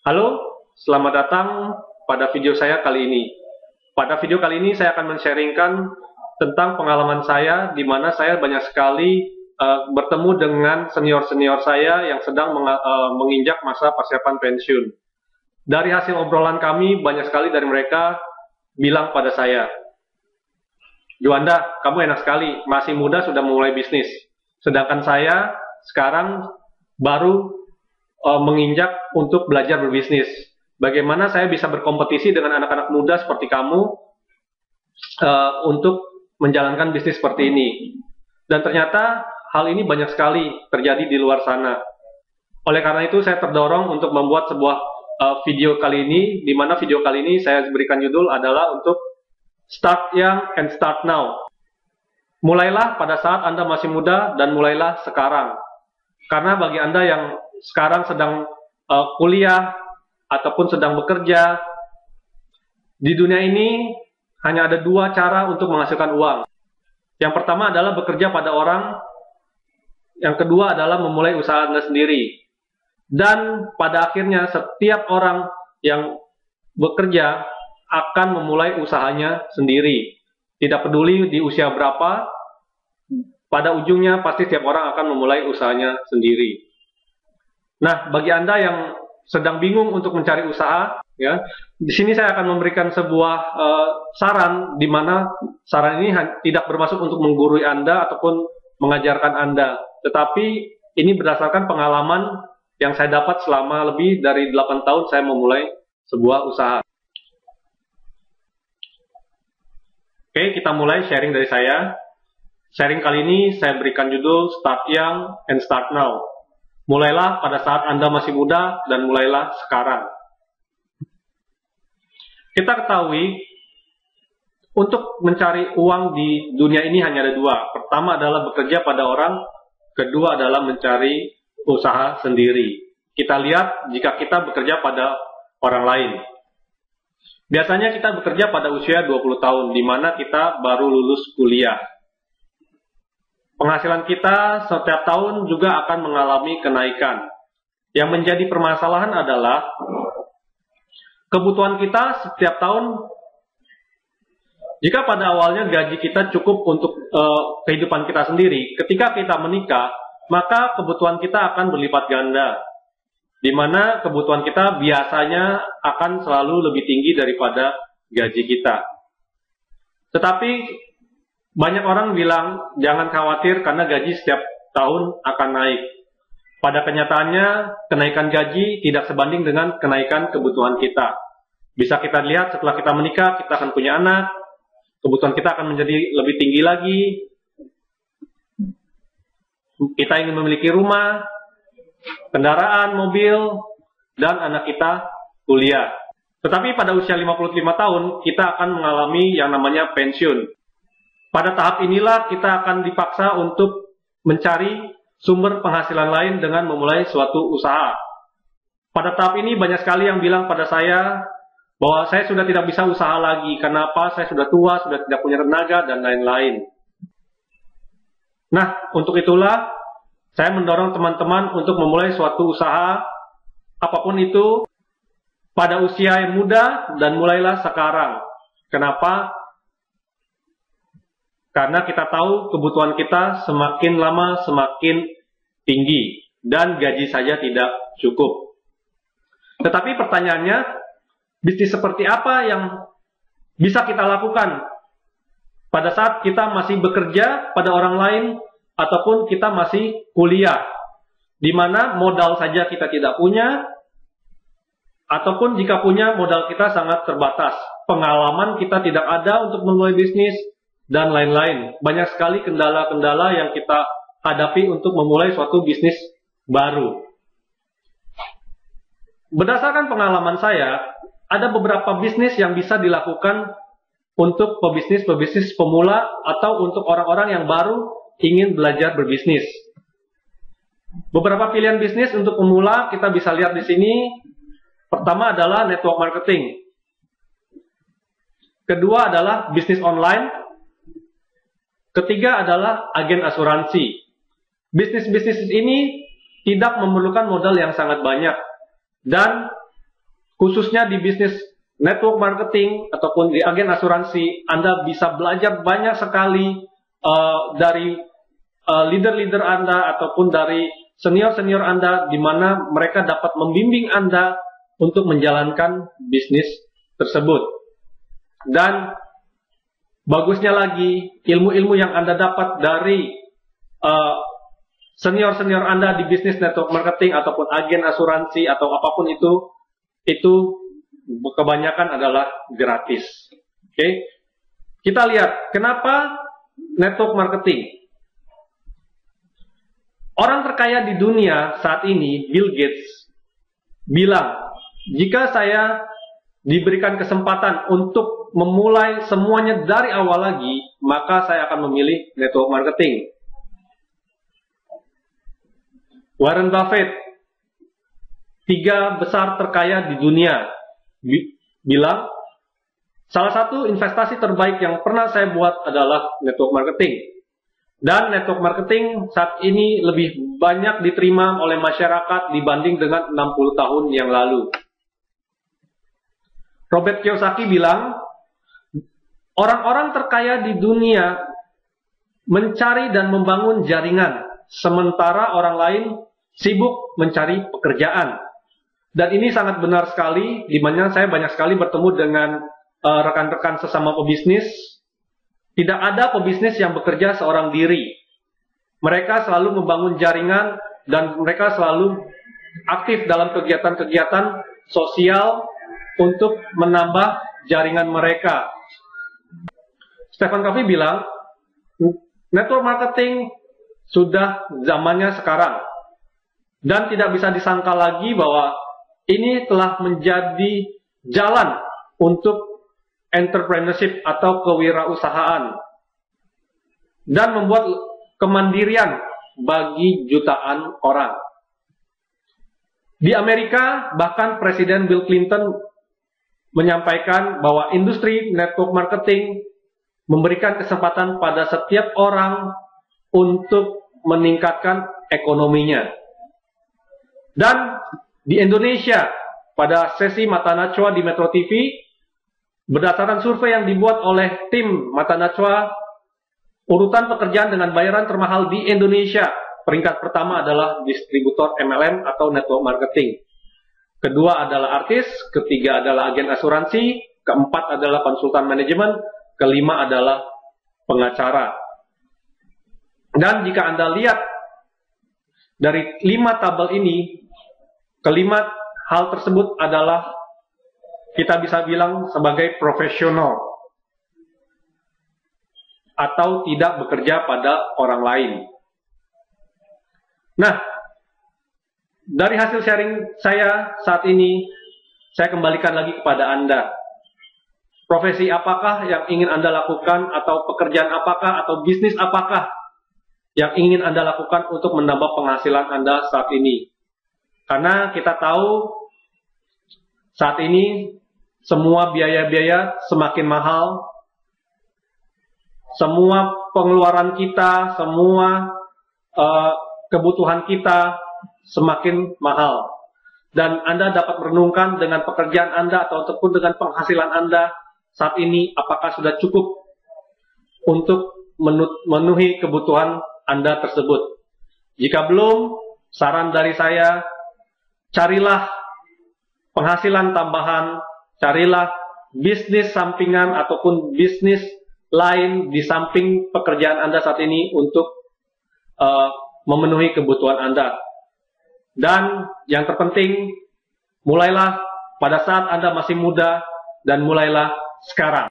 Halo, selamat datang pada video saya kali ini. Pada video kali ini saya akan men-sharingkan tentang pengalaman saya di mana saya banyak sekali bertemu dengan senior-senior saya yang sedang menginjak masa persiapan pensiun. Dari hasil obrolan kami, banyak sekali dari mereka bilang pada saya, "Juanda, kamu enak sekali, masih muda sudah memulai bisnis. Sedangkan saya sekarang baru menginjak untuk belajar berbisnis. Bagaimana saya bisa berkompetisi dengan anak-anak muda seperti kamu untuk menjalankan bisnis seperti ini?" Dan ternyata hal ini banyak sekali terjadi di luar sana. Oleh karena itu saya terdorong untuk membuat sebuah video kali ini, di mana video kali ini saya berikan judul adalah untuk Start Young and Start Now. Mulailah pada saat Anda masih muda dan mulailah sekarang. Karena bagi Anda yang sekarang sedang kuliah ataupun sedang bekerja, di dunia ini hanya ada dua cara untuk menghasilkan uang. Yang pertama adalah bekerja pada orang, yang kedua adalah memulai usaha Anda sendiri. Dan pada akhirnya setiap orang yang bekerja akan memulai usahanya sendiri. Tidak peduli di usia berapa, pada ujungnya pasti setiap orang akan memulai usahanya sendiri. Nah, bagi Anda yang sedang bingung untuk mencari usaha, ya, di sini saya akan memberikan sebuah saran, di mana saran ini tidak bermaksud untuk menggurui Anda ataupun mengajarkan Anda, tetapi ini berdasarkan pengalaman yang saya dapat selama lebih dari 8 tahun saya memulai sebuah usaha. Oke, kita mulai sharing dari saya. Sharing kali ini saya berikan judul Start Young and Start Now. Mulailah pada saat Anda masih muda dan mulailah sekarang. Kita ketahui, untuk mencari uang di dunia ini hanya ada dua. Pertama adalah bekerja pada orang, kedua adalah mencari usaha sendiri. Kita lihat jika kita bekerja pada orang lain. Biasanya kita bekerja pada usia 20 tahun, di mana kita baru lulus kuliah. Penghasilan kita setiap tahun juga akan mengalami kenaikan. Yang menjadi permasalahan adalah kebutuhan kita setiap tahun. Jika pada awalnya gaji kita cukup untuk kehidupan kita sendiri, ketika kita menikah, maka kebutuhan kita akan berlipat ganda. Di mana kebutuhan kita biasanya akan selalu lebih tinggi daripada gaji kita. Tetapi banyak orang bilang, jangan khawatir karena gaji setiap tahun akan naik. Pada kenyataannya, kenaikan gaji tidak sebanding dengan kenaikan kebutuhan kita. Bisa kita lihat setelah kita menikah, kita akan punya anak, kebutuhan kita akan menjadi lebih tinggi lagi. Kita ingin memiliki rumah, kendaraan, mobil, dan anak kita kuliah. Tetapi pada usia 55 tahun, kita akan mengalami yang namanya pensiun. Pada tahap inilah kita akan dipaksa untuk mencari sumber penghasilan lain dengan memulai suatu usaha. Pada tahap ini banyak sekali yang bilang pada saya bahwa saya sudah tidak bisa usaha lagi. Kenapa? Saya sudah tua, sudah tidak punya tenaga, dan lain-lain. Nah, untuk itulah saya mendorong teman-teman untuk memulai suatu usaha, apapun itu, pada usia yang muda dan mulailah sekarang. Kenapa? Karena kita tahu kebutuhan kita semakin lama semakin tinggi dan gaji saja tidak cukup. Tetapi pertanyaannya, bisnis seperti apa yang bisa kita lakukan pada saat kita masih bekerja pada orang lain ataupun kita masih kuliah, di mana modal saja kita tidak punya, ataupun jika punya modal kita sangat terbatas, pengalaman kita tidak ada untuk memulai bisnis, dan lain-lain. Banyak sekali kendala-kendala yang kita hadapi untuk memulai suatu bisnis baru. Berdasarkan pengalaman saya, ada beberapa bisnis yang bisa dilakukan untuk pebisnis pemula atau untuk orang-orang yang baru ingin belajar berbisnis. Beberapa pilihan bisnis untuk pemula kita bisa lihat di sini. Pertama adalah network marketing. Kedua adalah bisnis online. Ketiga adalah agen asuransi. Bisnis-bisnis ini tidak memerlukan modal yang sangat banyak dan khususnya di bisnis network marketing ataupun di agen asuransi, Anda bisa belajar banyak sekali dari leader-leader Anda ataupun dari senior-senior Anda, di mana mereka dapat membimbing Anda untuk menjalankan bisnis tersebut. Dan bagusnya lagi, ilmu-ilmu yang Anda dapat dari senior-senior Anda di bisnis network marketing ataupun agen asuransi atau apapun itu kebanyakan adalah gratis. Oke. Kita lihat kenapa network marketing. Orang terkaya di dunia saat ini, Bill Gates, bilang, jika saya diberikan kesempatan untuk memulai semuanya dari awal lagi, maka saya akan memilih network marketing. Warren Buffett, 3 besar terkaya di dunia, bilang, salah satu investasi terbaik yang pernah saya buat adalah network marketing. Dan network marketing saat ini lebih banyak diterima oleh masyarakat dibanding dengan 60 tahun yang lalu. Robert Kiyosaki bilang, orang-orang terkaya di dunia mencari dan membangun jaringan, sementara orang lain sibuk mencari pekerjaan. Dan ini sangat benar sekali, di mana saya banyak sekali bertemu dengan rekan-rekan sesama pebisnis. Tidak ada pebisnis yang bekerja seorang diri. Mereka selalu membangun jaringan dan mereka selalu aktif dalam kegiatan-kegiatan sosial untuk menambah jaringan mereka. Stephen Covey bilang, network marketing sudah zamannya sekarang. Dan tidak bisa disangka lagi bahwa ini telah menjadi jalan untuk entrepreneurship atau kewirausahaan dan membuat kemandirian bagi jutaan orang. Di Amerika, bahkan Presiden Bill Clinton menyampaikan bahwa industri network marketing memberikan kesempatan pada setiap orang untuk meningkatkan ekonominya. Dan di Indonesia, pada sesi Mata Najwa di Metro TV, berdasarkan survei yang dibuat oleh tim Mata Najwa, urutan pekerjaan dengan bayaran termahal di Indonesia, peringkat pertama adalah distributor MLM atau network marketing. Kedua adalah artis, ketiga adalah agen asuransi, keempat adalah konsultan manajemen, kelima adalah pengacara. Dan jika Anda lihat dari 5 tabel ini, kelima hal tersebut adalah kita bisa bilang sebagai profesional atau tidak bekerja pada orang lain. Nah, dari hasil sharing saya saat ini, saya kembalikan lagi kepada Anda. Profesi apakah yang ingin Anda lakukan, atau pekerjaan apakah, atau bisnis apakah yang ingin Anda lakukan untuk menambah penghasilan Anda saat ini? Karena kita tahu saat ini semua biaya-biaya semakin mahal, semua pengeluaran kita, semua kebutuhan kita semakin mahal. Dan Anda dapat merenungkan dengan pekerjaan Anda ataupun dengan penghasilan Anda saat ini, apakah sudah cukup untuk memenuhi kebutuhan Anda tersebut. Jika belum, saran dari saya, carilah penghasilan tambahan, carilah bisnis sampingan ataupun bisnis lain di samping pekerjaan Anda saat ini untuk memenuhi kebutuhan Anda. Dan yang terpenting, mulailah pada saat Anda masih muda dan mulailah sekarang.